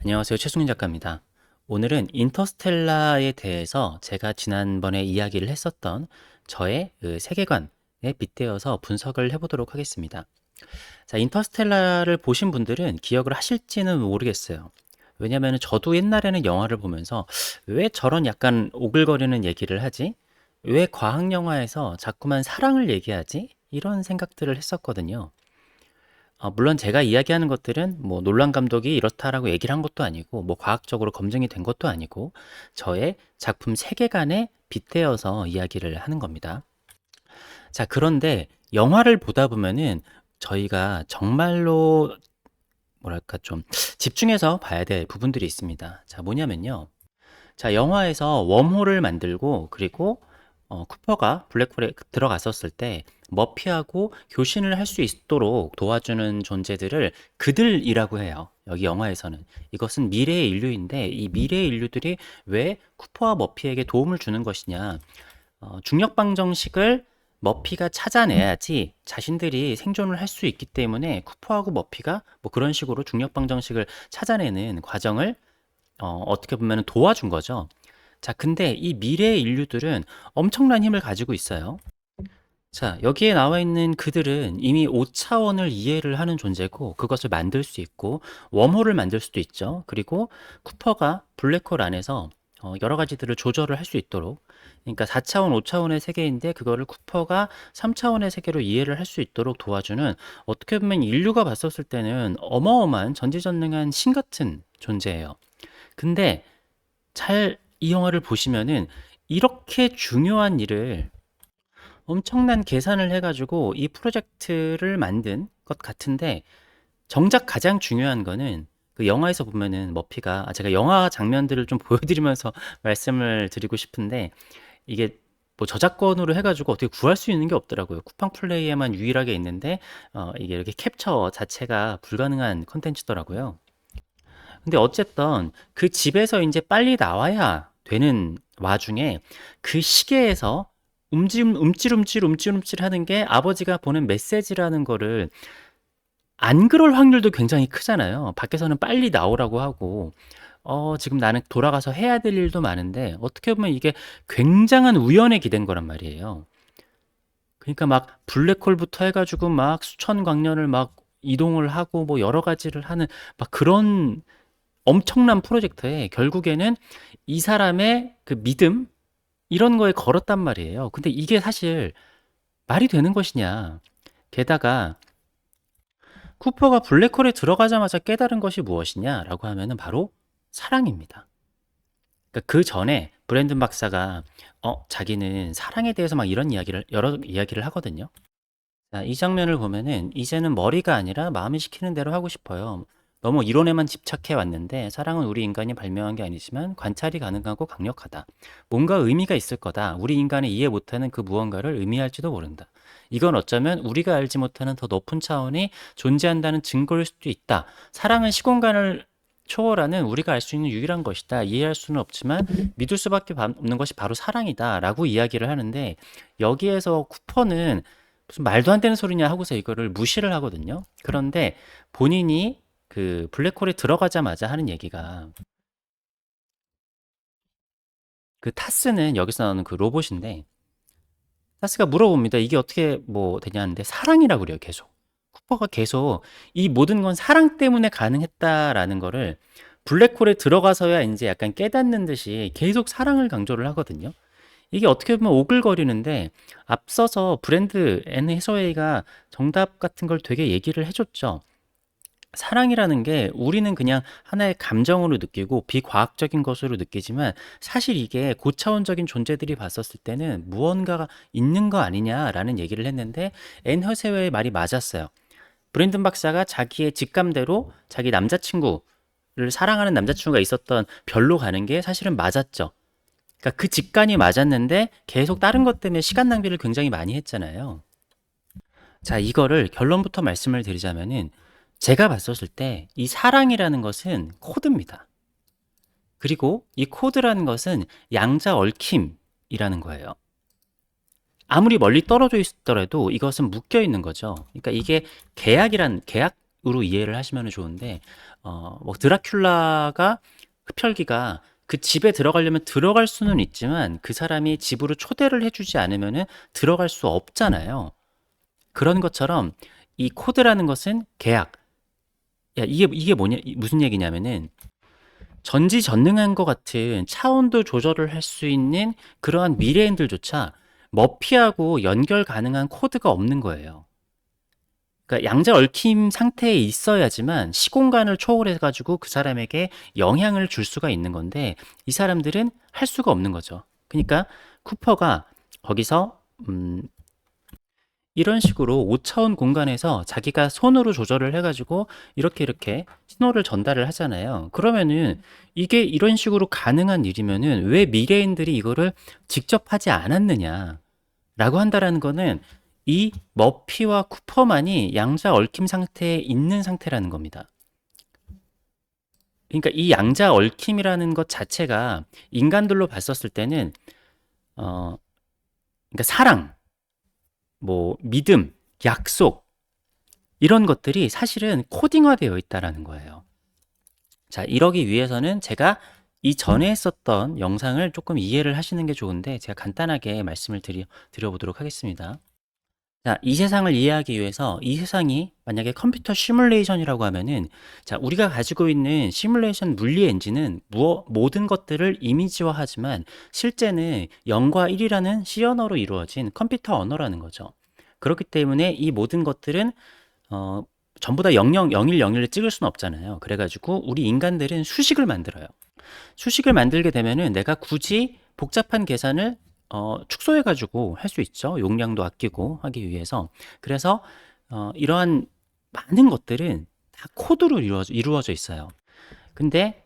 안녕하세요. 최승윤 작가입니다. 오늘은 인터스텔라에 대해서 제가 지난번에 이야기를 했었던 저의 그 세계관에 빗대어서 분석을 해보도록 하겠습니다. 자, 인터스텔라를 보신 분들은 기억을 하실지는 모르겠어요. 왜냐면 저도 옛날에는 영화를 보면서 왜 저런 약간 오글거리는 얘기를 하지? 왜 과학 영화에서 자꾸만 사랑을 얘기하지? 이런 생각들을 했었거든요. 물론 제가 이야기하는 것들은 뭐 놀란 감독이 이렇다라고 얘기를 한 것도 아니고 뭐 과학적으로 검증이 된 것도 아니고 저의 작품 세계관에 빗대어서 이야기를 하는 겁니다. 자, 그런데 영화를 보다 보면은 저희가 정말로 뭐랄까 좀 집중해서 봐야 될 부분들이 있습니다. 자, 뭐냐면요. 자, 영화에서 웜홀을 만들고 그리고 쿠퍼가 블랙홀에 들어갔었을 때 머피하고 교신을 할 수 있도록 도와주는 존재들을 그들이라고 해요. 여기 영화에서는. 이것은 미래의 인류인데 이 미래의 인류들이 왜 쿠퍼와 머피에게 도움을 주는 것이냐. 중력 방정식을 머피가 찾아내야지 자신들이 생존을 할 수 있기 때문에 쿠퍼하고 머피가 뭐 그런 식으로 중력 방정식을 찾아내는 과정을 어떻게 보면 도와준 거죠. 자, 근데 이 미래의 인류들은 엄청난 힘을 가지고 있어요. 자, 여기에 나와 있는 그들은 이미 5차원을 이해를 하는 존재고 그것을 만들 수 있고 웜홀을 만들 수도 있죠. 그리고 쿠퍼가 블랙홀 안에서 여러 가지들을 조절을 할 수 있도록, 그러니까 4차원, 5차원의 세계인데 그거를 쿠퍼가 3차원의 세계로 이해를 할 수 있도록 도와주는, 어떻게 보면 인류가 봤었을 때는 어마어마한 전지전능한 신 같은 존재예요. 근데 잘 이 영화를 보시면은 이렇게 중요한 일을 엄청난 계산을 해가지고 이 프로젝트를 만든 것 같은데, 정작 가장 중요한 거는 그 영화에서 보면은 머피가, 제가 영화 장면들을 좀 보여드리면서 말씀을 드리고 싶은데, 이게 뭐 저작권으로 해가지고 어떻게 구할 수 있는 게 없더라고요. 쿠팡 플레이에만 유일하게 있는데 이게 이렇게 캡처 자체가 불가능한 콘텐츠더라고요. 근데 어쨌든 그 집에서 이제 빨리 나와야 되는 와중에 그 시계에서 움찔움찔 하는 게 아버지가 보낸 메시지라는 거를, 안 그럴 확률도 굉장히 크잖아요. 밖에서는 빨리 나오라고 하고 지금 나는 돌아가서 해야 될 일도 많은데, 어떻게 보면 이게 굉장한 우연에 기댄 거란 말이에요. 그러니까 막 블랙홀부터 해가지고 막 수천 광년을 막 이동을 하고 뭐 여러 가지를 하는 막 그런 엄청난 프로젝트에 결국에는 이 사람의 그 믿음, 이런 거에 걸었단 말이에요. 근데 이게 사실 말이 되는 것이냐. 게다가 쿠퍼가 블랙홀에 들어가자마자 깨달은 것이 무엇이냐라고 하면은 바로 사랑입니다. 그러니까 그 전에 브랜든 박사가 자기는 사랑에 대해서 막 이런 이야기를, 여러 이야기를 하거든요. 자, 이 장면을 보면은 이제는 머리가 아니라 마음이 시키는 대로 하고 싶어요. 너무 이론에만 집착해 왔는데 사랑은 우리 인간이 발명한 게 아니지만 관찰이 가능하고 강력하다. 뭔가 의미가 있을 거다. 우리 인간이 이해 못하는 그 무언가를 의미할지도 모른다. 이건 어쩌면 우리가 알지 못하는 더 높은 차원이 존재한다는 증거일 수도 있다. 사랑은 시공간을 초월하는 우리가 알 수 있는 유일한 것이다. 이해할 수는 없지만 믿을 수밖에 없는 것이 바로 사랑이다. 라고 이야기를 하는데, 여기에서 쿠퍼는 무슨 말도 안 되는 소리냐 하고서 이거를 무시를 하거든요. 그런데 본인이 그 블랙홀에 들어가자마자 하는 얘기가, 그 타스는 여기서 나오는 그 로봇인데, 타스가 물어봅니다. 이게 어떻게 뭐 되냐는데 사랑이라고 그래요, 계속. 쿠퍼가 계속 이 모든 건 사랑 때문에 가능했다라는 거를 블랙홀에 들어가서야 이제 약간 깨닫는 듯이 계속 사랑을 강조를 하거든요. 이게 어떻게 보면 오글거리는데, 앞서서 브랜드 앤 해서웨이가 정답 같은 걸 되게 얘기를 해줬죠. 사랑이라는 게 우리는 그냥 하나의 감정으로 느끼고 비과학적인 것으로 느끼지만, 사실 이게 고차원적인 존재들이 봤었을 때는 무언가가 있는 거 아니냐라는 얘기를 했는데, 앤 허세웨이의 말이 맞았어요. 브랜든 박사가 자기의 직감대로 자기 남자친구를 사랑하는 남자친구가 있었던 별로 가는 게 사실은 맞았죠. 그러니까 그 직관이 맞았는데 계속 다른 것 때문에 시간 낭비를 굉장히 많이 했잖아요. 자, 이거를 결론부터 말씀을 드리자면은, 제가 봤었을 때 이 사랑이라는 것은 코드입니다. 그리고 이 코드라는 것은 양자 얽힘이라는 거예요. 아무리 멀리 떨어져 있더라도 이것은 묶여 있는 거죠. 그러니까 이게 계약 흡혈귀로 이해를 하시면 좋은데, 뭐 드라큘라가 흡혈귀가 그 집에 들어가려면 들어갈 수는 있지만 그 사람이 집으로 초대를 해주지 않으면은 들어갈 수 없잖아요. 그런 것처럼 이 코드라는 것은 계약. 야, 이게 뭐냐, 무슨 얘기냐면은 전지전능한 것 같은 차원도 조절을 할 수 있는 그러한 미래인들조차 머피하고 연결 가능한 코드가 없는 거예요. 그러니까 양자 얽힘 상태에 있어야지만 시공간을 초월해가지고 그 사람에게 영향을 줄 수가 있는 건데 이 사람들은 할 수가 없는 거죠. 그러니까 쿠퍼가 거기서 이런 식으로 5차원 공간에서 자기가 손으로 조절을 해가지고 이렇게 신호를 전달을 하잖아요. 그러면은 이게 이런 식으로 가능한 일이면은 왜 미래인들이 이거를 직접 하지 않았느냐라고 한다라는 거는 이 머피와 쿠퍼만이 양자 얽힘 상태에 있는 상태라는 겁니다. 그러니까 이 양자 얽힘이라는 것 자체가 인간들로 봤었을 때는 그러니까 사랑, 뭐 믿음, 약속 이런 것들이 사실은 코딩화되어 있다라는 거예요. 자, 이러기 위해서는 제가 이전에 했었던 영상을 조금 이해를 하시는 게 좋은데 제가 간단하게 말씀을 드려보도록 하겠습니다. 자, 이 세상을 이해하기 위해서 이 세상이 만약에 컴퓨터 시뮬레이션이라고 하면은 자, 우리가 가지고 있는 시뮬레이션 물리 엔진은 모든 것들을 이미지화하지만 실제는 0과 1이라는 C 언어로 이루어진 컴퓨터 언어라는 거죠. 그렇기 때문에 이 모든 것들은 전부 다 00, 01, 01을 찍을 수는 없잖아요. 그래가지고 우리 인간들은 수식을 만들어요. 수식을 만들게 되면은 내가 굳이 복잡한 계산을 축소해가지고 할 수 있죠. 용량도 아끼고 하기 위해서. 그래서 이러한 많은 것들은 다 코드로 이루어져 있어요. 근데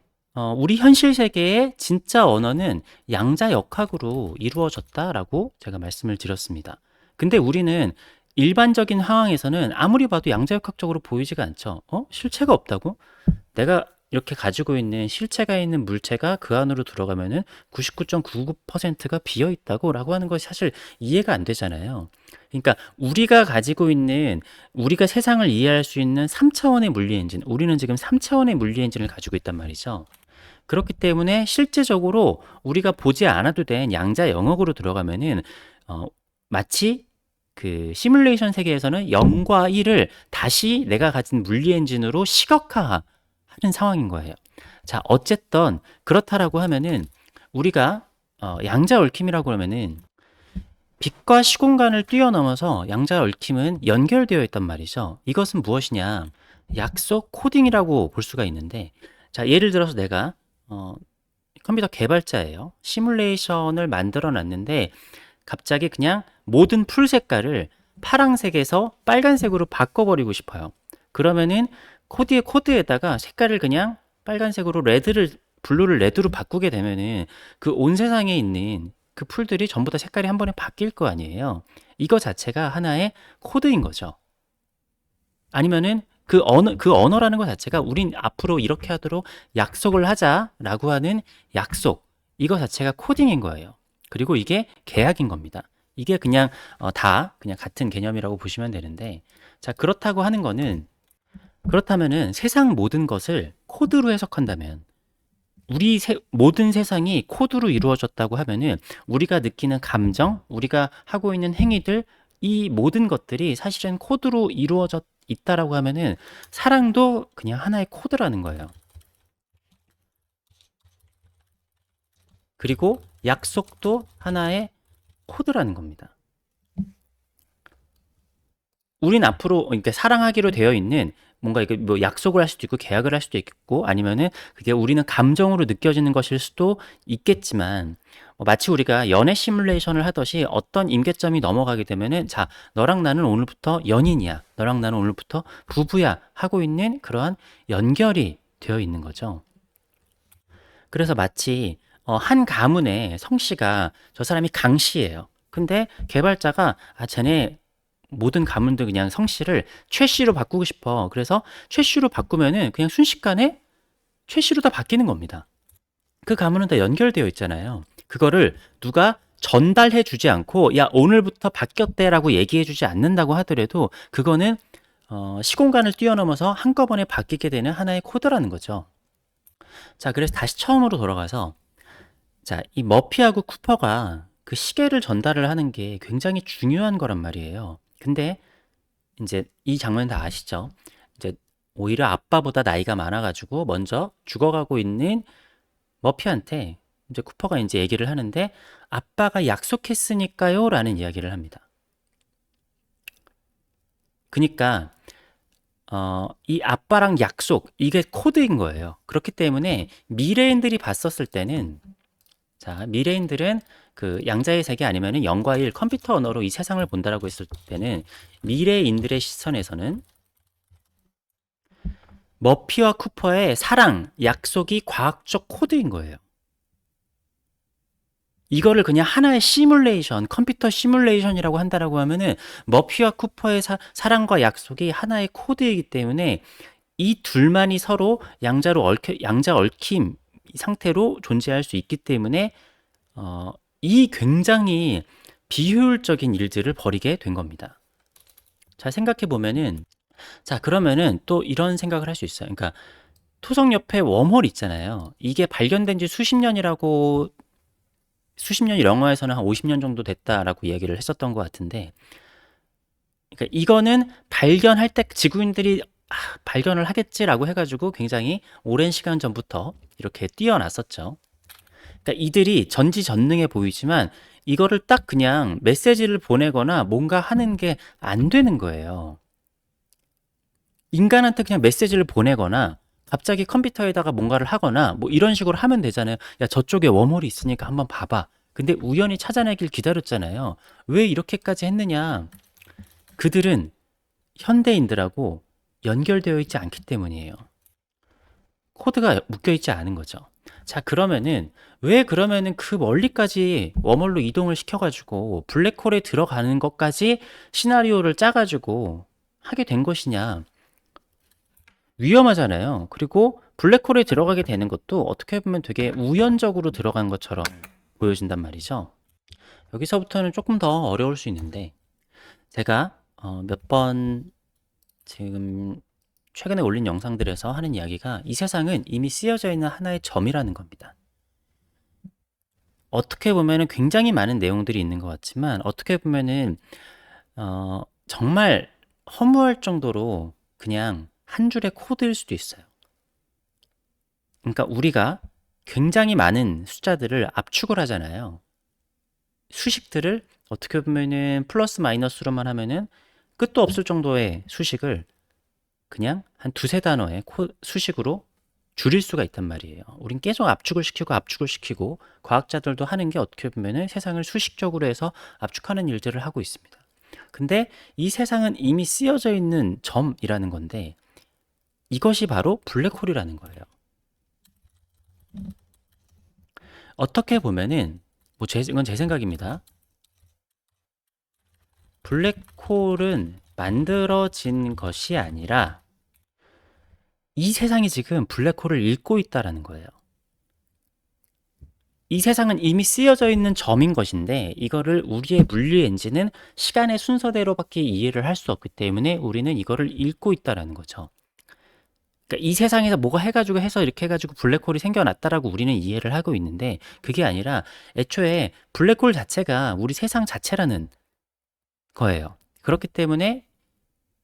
우리 현실 세계의 진짜 언어는 양자역학으로 이루어졌다라고 제가 말씀을 드렸습니다. 근데 우리는 일반적인 상황에서는 아무리 봐도 양자역학적으로 보이지가 않죠. 실체가 없다고? 내가 이렇게 가지고 있는 실체가 있는 물체가 그 안으로 들어가면은 99.99%가 비어 있다고 라고 하는 것이 사실 이해가 안 되잖아요. 그러니까 우리가 가지고 있는 우리가 세상을 이해할 수 있는 3차원의 물리 엔진, 우리는 지금 3차원의 물리 엔진을 가지고 있단 말이죠. 그렇기 때문에 실제적으로 우리가 보지 않아도 된 양자 영역으로 들어가면은 마치 그 시뮬레이션 세계에서는 0과 1을 다시 내가 가진 물리 엔진으로 시각화하는 상황인 거예요. 자, 어쨌든 그렇다라고 하면은 우리가 양자 얽힘이라고 하면은 빛과 시공간을 뛰어넘어서 양자 얽힘은 연결되어 있단 말이죠. 이것은 무엇이냐? 약속 코딩이라고 볼 수가 있는데, 자, 예를 들어서 내가 컴퓨터 개발자예요. 시뮬레이션을 만들어 놨는데 갑자기 그냥 모든 풀 색깔을 파란색에서 빨간색으로 바꿔버리고 싶어요. 그러면은 코드에다가 색깔을 그냥 빨간색으로 블루를 레드로 바꾸게 되면은 그 온 세상에 있는 그 풀들이 전부 다 색깔이 한 번에 바뀔 거 아니에요. 이거 자체가 하나의 코드인 거죠. 아니면은 그 언어라는 것 자체가 우린 앞으로 이렇게 하도록 약속을 하자라고 하는 약속. 이거 자체가 코딩인 거예요. 그리고 이게 계약인 겁니다. 이게 그냥 다 그냥 같은 개념이라고 보시면 되는데, 자, 그렇다면은 세상 모든 것을 코드로 해석한다면 모든 세상이 코드로 이루어졌다고 하면은 우리가 느끼는 감정, 우리가 하고 있는 행위들, 이 모든 것들이 사실은 코드로 이루어져 있다라고 하면은 사랑도 그냥 하나의 코드라는 거예요. 그리고 약속도 하나의 코드라는 겁니다. 우린 앞으로 그러니까 사랑하기로 되어 있는 뭔가 이게 뭐 약속을 할 수도 있고 계약을 할 수도 있고 아니면은 그게 우리는 감정으로 느껴지는 것일 수도 있겠지만 마치 우리가 연애 시뮬레이션을 하듯이 어떤 임계점이 넘어가게 되면은 자, 너랑 나는 오늘부터 연인이야. 너랑 나는 오늘부터 부부야. 하고 있는 그러한 연결이 되어 있는 거죠. 그래서 마치 한 가문의 성씨가 저 사람이 강씨예요. 근데 개발자가 쟤네 모든 가문들 그냥 성씨를 최씨로 바꾸고 싶어. 그래서 최씨로 바꾸면은 그냥 순식간에 최씨로 다 바뀌는 겁니다. 그 가문은 다 연결되어 있잖아요. 그거를 누가 전달해 주지 않고 야 오늘부터 바뀌었대라고 얘기해 주지 않는다고 하더라도 그거는 시공간을 뛰어넘어서 한꺼번에 바뀌게 되는 하나의 코드라는 거죠. 자, 그래서 다시 처음으로 돌아가서 자, 이 머피하고 쿠퍼가 그 시계를 전달을 하는 게 굉장히 중요한 거란 말이에요. 근데 이제 이 장면 다 아시죠? 이제 오히려 아빠보다 나이가 많아가지고 먼저 죽어가고 있는 머피한테 이제 쿠퍼가 이제 얘기를 하는데 아빠가 약속했으니까요 라는 이야기를 합니다. 그러니까 이 아빠랑 약속 이게 코드인 거예요. 그렇기 때문에 미래인들이 봤었을 때는 자, 미래인들은 그 양자의 세계 아니면은 0과 1 컴퓨터 언어로 이 세상을 본다라고 했을 때는 미래인들의 시선에서는 머피와 쿠퍼의 사랑, 약속이 과학적 코드인 거예요. 이거를 그냥 하나의 시뮬레이션, 컴퓨터 시뮬레이션이라고 한다라고 하면은 머피와 쿠퍼의 사랑과 약속이 하나의 코드이기 때문에 이 둘만이 서로 양자 얽힘 상태로 존재할 수 있기 때문에 이 굉장히 비효율적인 일들을 벌이게 된 겁니다. 자, 생각해 보면은 자, 그러면은 또 이런 생각을 할 수 있어요. 그러니까 토성 옆에 웜홀 있잖아요. 이게 발견된 지 수십 년이라고 수십 년이 영화에서는 한 50년 정도 됐다라고 이야기를 했었던 것 같은데 그러니까 이거는 발견할 때 지구인들이 발견을 하겠지라고 해가지고 굉장히 오랜 시간 전부터 이렇게 띄어놨었죠. 그러니까 이들이 전지전능해 보이지만 이거를 딱 그냥 메시지를 보내거나 뭔가 하는 게 안 되는 거예요. 인간한테 그냥 메시지를 보내거나 갑자기 컴퓨터에다가 뭔가를 하거나 뭐 이런 식으로 하면 되잖아요. 야, 저쪽에 웜홀이 있으니까 한번 봐봐. 근데 우연히 찾아내길 기다렸잖아요. 왜 이렇게까지 했느냐? 그들은 현대인들하고 연결되어 있지 않기 때문이에요. 코드가 묶여 있지 않은 거죠. 자, 그러면은 왜 그러면은 그 멀리까지 웜홀로 이동을 시켜가지고 블랙홀에 들어가는 것까지 시나리오를 짜가지고 하게 된 것이냐? 위험하잖아요. 그리고 블랙홀에 들어가게 되는 것도 어떻게 보면 되게 우연적으로 들어간 것처럼 보여진단 말이죠. 여기서부터는 조금 더 어려울 수 있는데 제가 몇 번 지금 최근에 올린 영상들에서 하는 이야기가 이 세상은 이미 쓰여져 있는 하나의 점이라는 겁니다. 어떻게 보면은 굉장히 많은 내용들이 있는 것 같지만 어떻게 보면은 정말 허무할 정도로 그냥 한 줄의 코드일 수도 있어요. 그러니까 우리가 굉장히 많은 숫자들을 압축을 하잖아요. 수식들을 어떻게 보면은 플러스 마이너스로만 하면은 끝도 없을 정도의 수식을 그냥 한 두세 단어의 수식으로 줄일 수가 있단 말이에요. 우린 계속 압축을 시키고 과학자들도 하는 게 어떻게 보면은 세상을 수식적으로 해서 압축하는 일들을 하고 있습니다. 근데 이 세상은 이미 쓰여져 있는 점이라는 건데 이것이 바로 블랙홀이라는 거예요. 어떻게 보면은 이건 제 생각입니다. 블랙홀은 만들어진 것이 아니라 이 세상이 지금 블랙홀을 읽고 있다라는 거예요. 이 세상은 이미 쓰여져 있는 점인 것인데 이거를 우리의 물리 엔진은 시간의 순서대로밖에 이해를 할 수 없기 때문에 우리는 이거를 읽고 있다라는 거죠. 그러니까 이 세상에서 뭐가 해서 이렇게 해가지고 블랙홀이 생겨났다라고 우리는 이해를 하고 있는데 그게 아니라 애초에 블랙홀 자체가 우리 세상 자체라는 거예요. 그렇기 때문에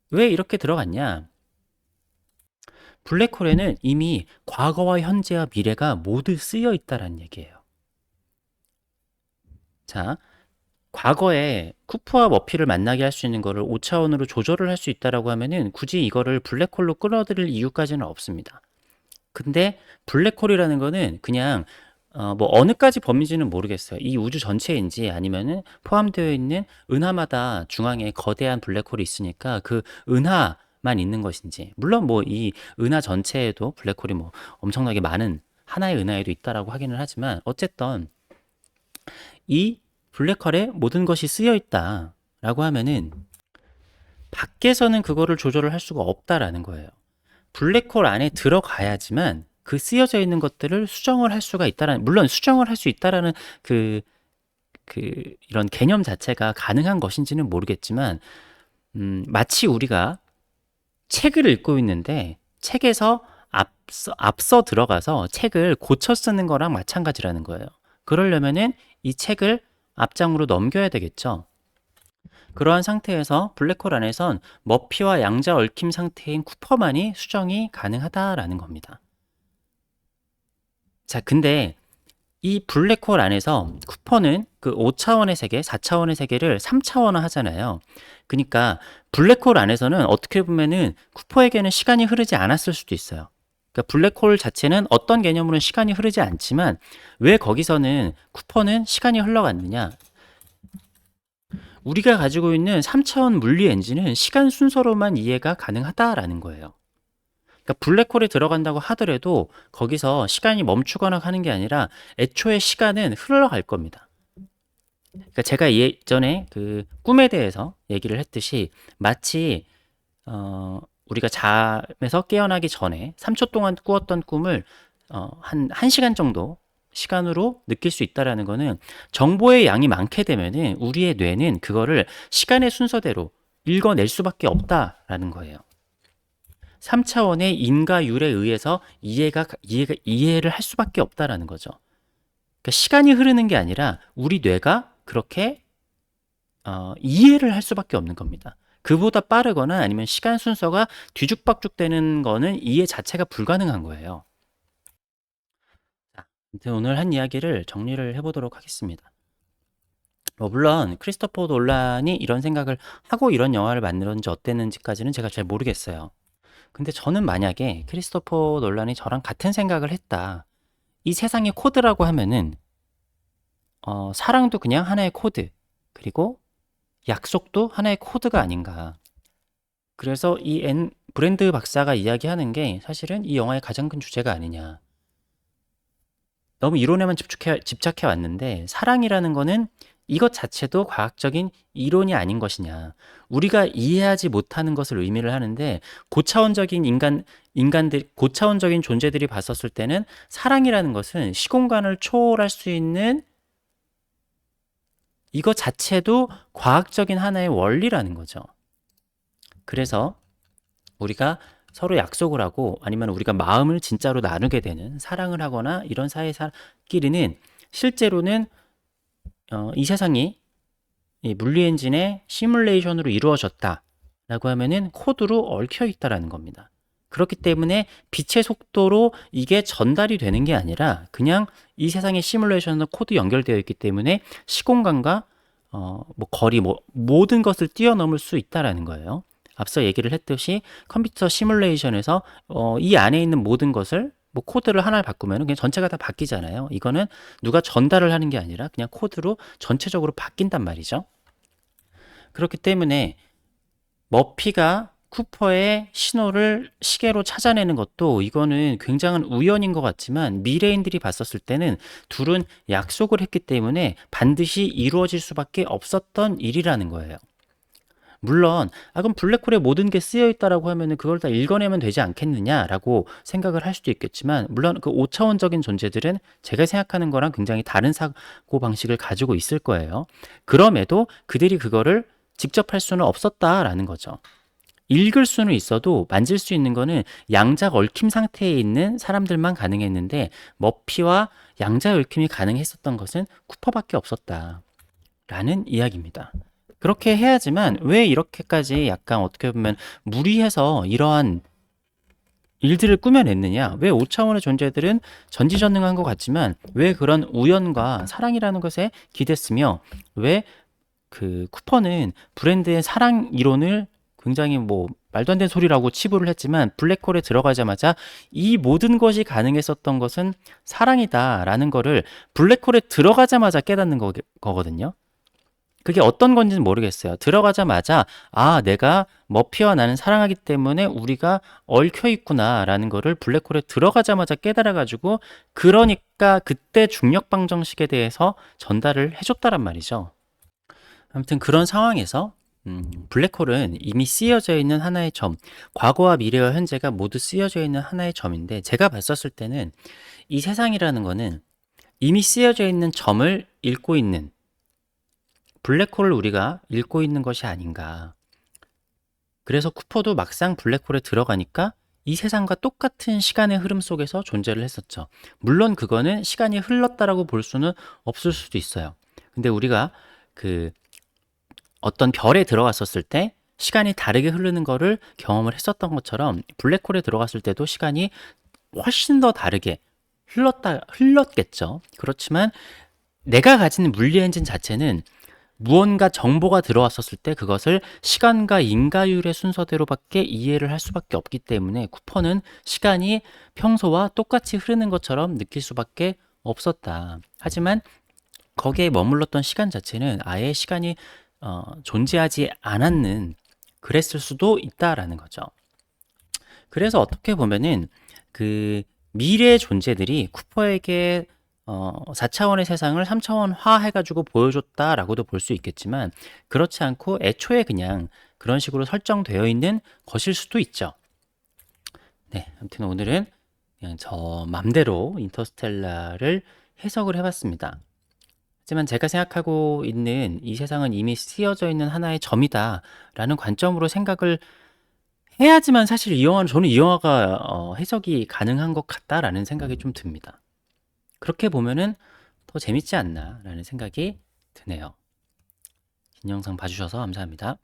왜 이렇게 들어갔냐? 블랙홀에는 이미 과거와 현재와 미래가 모두 쓰여 있다라는 얘기예요. 자, 과거에 쿠프와 머피를 만나게 할 수 있는 거를 5차원으로 조절을 할 수 있다라고 하면은 굳이 이거를 블랙홀로 끌어들일 이유까지는 없습니다. 근데 블랙홀이라는 거는 그냥 뭐 어느까지 범위인지는 모르겠어요. 이 우주 전체인지 아니면은 포함되어 있는 은하마다 중앙에 거대한 블랙홀이 있으니까 그 은하만 있는 것인지 물론 뭐 이 은하 전체에도 블랙홀이 뭐 엄청나게 많은 하나의 은하에도 있다라고 하기는 하지만 어쨌든 이 블랙홀에 모든 것이 쓰여 있다라고 하면은 밖에서는 그거를 조절을 할 수가 없다라는 거예요. 블랙홀 안에 들어가야지만 그 쓰여져 있는 것들을 수정을 할 수가 있다라는, 물론 수정을 할 수 있다라는 이런 개념 자체가 가능한 것인지는 모르겠지만, 마치 우리가 책을 읽고 있는데 책에서 앞서 들어가서 책을 고쳐 쓰는 거랑 마찬가지라는 거예요. 그러려면은 이 책을 앞장으로 넘겨야 되겠죠. 그러한 상태에서 블랙홀 안에선 머피와 양자 얽힘 상태인 쿠퍼만이 수정이 가능하다라는 겁니다. 자, 근데 이 블랙홀 안에서 쿠퍼는 그 5차원의 세계, 4차원의 세계를 3차원화 하잖아요. 그러니까 블랙홀 안에서는 어떻게 보면은 쿠퍼에게는 시간이 흐르지 않았을 수도 있어요. 그러니까 블랙홀 자체는 어떤 개념으로는 시간이 흐르지 않지만 왜 거기서는 쿠퍼는 시간이 흘러갔느냐? 우리가 가지고 있는 3차원 물리 엔진은 시간 순서로만 이해가 가능하다라는 거예요. 그러니까 블랙홀에 들어간다고 하더라도 거기서 시간이 멈추거나 하는 게 아니라 애초에 시간은 흘러갈 겁니다. 그러니까 제가 예전에 그 꿈에 대해서 얘기를 했듯이 마치 우리가 잠에서 깨어나기 전에 3초 동안 꾸었던 꿈을 한 1시간 정도 시간으로 느낄 수 있다라는 거는 정보의 양이 많게 되면은 우리의 뇌는 그거를 시간의 순서대로 읽어낼 수밖에 없다라는 거예요. 3차원의 인과율에 의해서 이해를 할 수밖에 없다라는 거죠. 그러니까 시간이 흐르는 게 아니라 우리 뇌가 그렇게 이해를 할 수밖에 없는 겁니다. 그보다 빠르거나 아니면 시간 순서가 뒤죽박죽되는 거는 이해 자체가 불가능한 거예요. 자, 아무튼 오늘 한 이야기를 정리를 해보도록 하겠습니다. 물론 크리스토퍼 놀란이 이런 생각을 하고 이런 영화를 만들었는지 어땠는지까지는 제가 잘 모르겠어요. 근데 저는 만약에 크리스토퍼 놀란이 저랑 같은 생각을 했다. 이 세상의 코드라고 하면은 사랑도 그냥 하나의 코드, 그리고 약속도 하나의 코드가 아닌가. 그래서 이 브랜드 박사가 이야기하는 게 사실은 이 영화의 가장 큰 주제가 아니냐. 너무 이론에만 집착해 왔는데 사랑이라는 거는 이것 자체도 과학적인 이론이 아닌 것이냐. 우리가 이해하지 못하는 것을 의미를 하는데 고차원적인 고차원적인 존재들이 봤었을 때는 사랑이라는 것은 시공간을 초월할 수 있는 이것 자체도 과학적인 하나의 원리라는 거죠. 그래서 우리가 서로 약속을 하고 아니면 우리가 마음을 진짜로 나누게 되는 사랑을 하거나 이런 사이끼리는 실제로는 이 세상이 이 물리 엔진의 시뮬레이션으로 이루어졌다라고 하면은 코드로 얽혀 있다라는 겁니다. 그렇기 때문에 빛의 속도로 이게 전달이 되는 게 아니라 그냥 이 세상의 시뮬레이션으로 코드 연결되어 있기 때문에 시공간과 뭐 거리 모든 것을 뛰어넘을 수 있다라는 거예요. 앞서 얘기를 했듯이 컴퓨터 시뮬레이션에서 이 안에 있는 모든 것을 뭐 코드를 하나를 바꾸면 그냥 전체가 다 바뀌잖아요. 이거는 누가 전달을 하는 게 아니라 그냥 코드로 전체적으로 바뀐단 말이죠. 그렇기 때문에 머피가 쿠퍼의 신호를 시계로 찾아내는 것도 이거는 굉장한 우연인 것 같지만 미래인들이 봤었을 때는 둘은 약속을 했기 때문에 반드시 이루어질 수밖에 없었던 일이라는 거예요. 물론 그럼 블랙홀에 모든 게 쓰여 있다라고 하면은 그걸 다 읽어내면 되지 않겠느냐라고 생각을 할 수도 있겠지만 물론 그 5차원적인 존재들은 제가 생각하는 거랑 굉장히 다른 사고 방식을 가지고 있을 거예요. 그럼에도 그들이 그거를 직접 할 수는 없었다라는 거죠. 읽을 수는 있어도 만질 수 있는 거는 양자 얽힘 상태에 있는 사람들만 가능했는데 머피와 양자 얽힘이 가능했었던 것은 쿠퍼밖에 없었다라는 이야기입니다. 그렇게 해야지만 왜 이렇게까지 약간 어떻게 보면 무리해서 이러한 일들을 꾸며냈느냐? 왜 5차원의 존재들은 전지전능한 것 같지만 왜 그런 우연과 사랑이라는 것에 기댔으며 왜 그 쿠퍼는 브랜드의 사랑 이론을 굉장히 뭐 말도 안 되는 소리라고 치부를 했지만 블랙홀에 들어가자마자 이 모든 것이 가능했었던 것은 사랑이다라는 거를 블랙홀에 들어가자마자 깨닫는 거거든요. 그게 어떤 건지는 모르겠어요. 들어가자마자 내가 머피와 나는 사랑하기 때문에 우리가 얽혀 있구나라는 거를 블랙홀에 들어가자마자 깨달아가지고 그러니까 그때 중력 방정식에 대해서 전달을 해줬다란 말이죠. 아무튼 그런 상황에서 블랙홀은 이미 쓰여져 있는 하나의 점, 과거와 미래와 현재가 모두 쓰여져 있는 하나의 점인데 제가 봤었을 때는 이 세상이라는 거는 이미 쓰여져 있는 점을 읽고 있는 블랙홀을 우리가 읽고 있는 것이 아닌가. 그래서 쿠퍼도 막상 블랙홀에 들어가니까 이 세상과 똑같은 시간의 흐름 속에서 존재를 했었죠. 물론 그거는 시간이 흘렀다라고 볼 수는 없을 수도 있어요. 근데 우리가 그 어떤 별에 들어갔었을 때 시간이 다르게 흐르는 거를 경험을 했었던 것처럼 블랙홀에 들어갔을 때도 시간이 훨씬 더 다르게 흘렀겠죠. 그렇지만 내가 가진 물리 엔진 자체는 무언가 정보가 들어왔었을 때 그것을 시간과 인과율의 순서대로밖에 이해를 할 수밖에 없기 때문에 쿠퍼는 시간이 평소와 똑같이 흐르는 것처럼 느낄 수밖에 없었다. 하지만 거기에 머물렀던 시간 자체는 아예 시간이 존재하지 않았는 그랬을 수도 있다라는 거죠. 그래서 어떻게 보면은 그 미래의 존재들이 쿠퍼에게 4차원의 세상을 3차원화 해가지고 보여줬다라고도 볼 수 있겠지만 그렇지 않고 애초에 그냥 그런 식으로 설정되어 있는 것일 수도 있죠. 네, 아무튼 오늘은 그냥 저 맘대로 인터스텔라를 해석을 해봤습니다. 하지만 제가 생각하고 있는 이 세상은 이미 쓰여져 있는 하나의 점이다라는 관점으로 생각을 해야지만 사실 저는 이 영화가 해석이 가능한 것 같다라는 생각이 좀 듭니다. 그렇게 보면은 더 재밌지 않나라는 생각이 드네요. 긴 영상 봐주셔서 감사합니다.